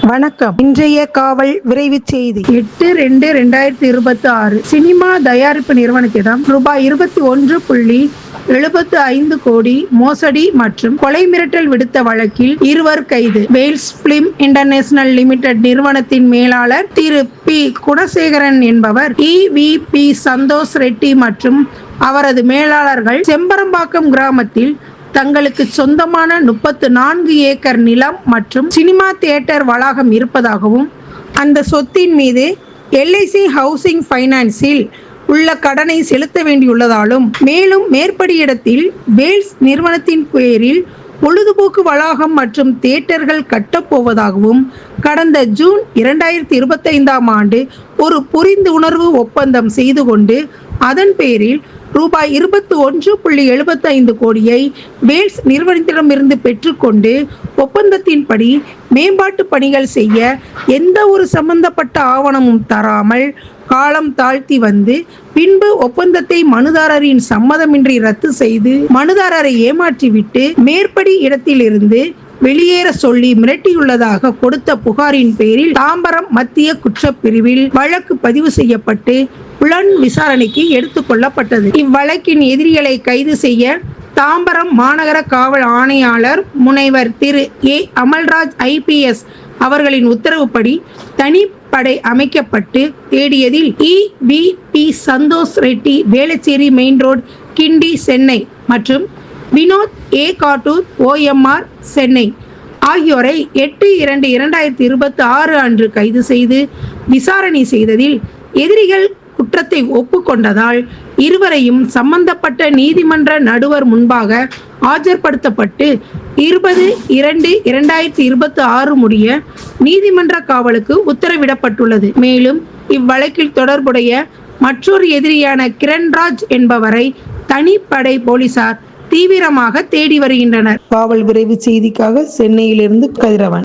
வணக்கம். இன்றைய காவல் விரைவுச் செய்தி. 8/2/2026 சினிமா தயாரிப்பு நிறுவனத்திடம் ரூபாய் 21.75 கோடி மோசடி மற்றும் கொலை மிரட்டல் விடுத்த வழக்கில் 2 கைது. வேல்ஸ் பிலிம் இன்டர்நேஷனல் லிமிடெட் நிறுவனத்தின் மேலாளர் திரு பி. குணசேகரன் என்பவர் EVP சந்தோஷ் ரெட்டி மற்றும் அவரது மேலாளர்கள் செம்பரம்பாக்கம் கிராமத்தில் தங்களுக்கு சொந்தமான 34 ஏக்கர் நிலம் மற்றும் சினிமா தியேட்டர் வளாகம் இருப்பதாகவும், அந்த சொத்தின் மீது LIC ஹவுசிங் ஃபைனான்ஸில் உள்ள கடனை செலுத்த வேண்டியுள்ளதாலும், மேலும் மேற்படி இடத்தில் வேல்ஸ் நிறுவனத்தின் பெயரில் பொழுதுபோக்கு வளாகம் மற்றும் தியேட்டர்கள் கட்டப்போவதாகவும் கடந்த ஜூன் 2025ஆம் ஆண்டு ஒரு புரிந்துணர்வு ஒப்பந்தம் செய்து கொண்டு அதன் பேரில் ரூபாய் 21.75 கோடியை வேல்ஸ் நிறுவனத்திடமிருந்து பெற்றுக்கொண்டு ஒப்பந்தத்தின்படி மேம்பாட்டு பணிகள் செய்ய எந்த ஒரு சம்பந்தப்பட்ட ஆவணமும் தராமல் காலம் தாழ்த்தி வந்து பின்பு ஒப்பந்தத்தை மனுதாரரின் சம்மதமின்றி ரத்து செய்து மனுதாரரை ஏமாற்றிவிட்டு மேற்படி இடத்திலிருந்து வெளியேற சொல்லி மிரட்டியுள்ளதாக கொடுத்த புகாரின் பேரில் தாம்பரம் மத்திய குற்றப்பிரிவில் வழக்கு பதிவு செய்யப்பட்டு புலன் விசாரணைக்கு எடுத்துக் கொள்ளப்பட்டது. இவ்வழக்கின் எதிரிகளை கைது செய்ய தாம்பரம் மாநகர காவல் ஆணையாளர் முனைவர் திரு A. அமல்ராஜ் IPS அவர்களின் உத்தரவுப்படி தனிப்படை அமைக்கப்பட்டு தேடியதில் EVP Santhosh Reddy Velachery main road Guindy Chennai மற்றும் வினோத் A. காட்டூர் OMR சென்னை ஆகியோரை 8/2/2026 அன்று கைது செய்து விசாரணை செய்ததில் எதிரிகள் குற்றத்தை ஒப்புக்கொண்டதால் இருவரையும் சம்பந்தப்பட்ட நீதிமன்ற நடுவர் முன்பாக ஆஜர்படுத்தப்பட்டு 20/2/2026 முடிய நீதிமன்ற காவலுக்கு உத்தரவிடப்பட்டுள்ளது. மேலும் இவ்வழக்கில் தொடர்புடைய மற்றொரு எதிரியான கிரண்ராஜ் என்பவரை தனிப்படை போலீசார் தீவிரமாக தேடி வருகின்றனர். காவல் விரைவு செய்திக்காக சென்னையிலிருந்து கதிரவன்.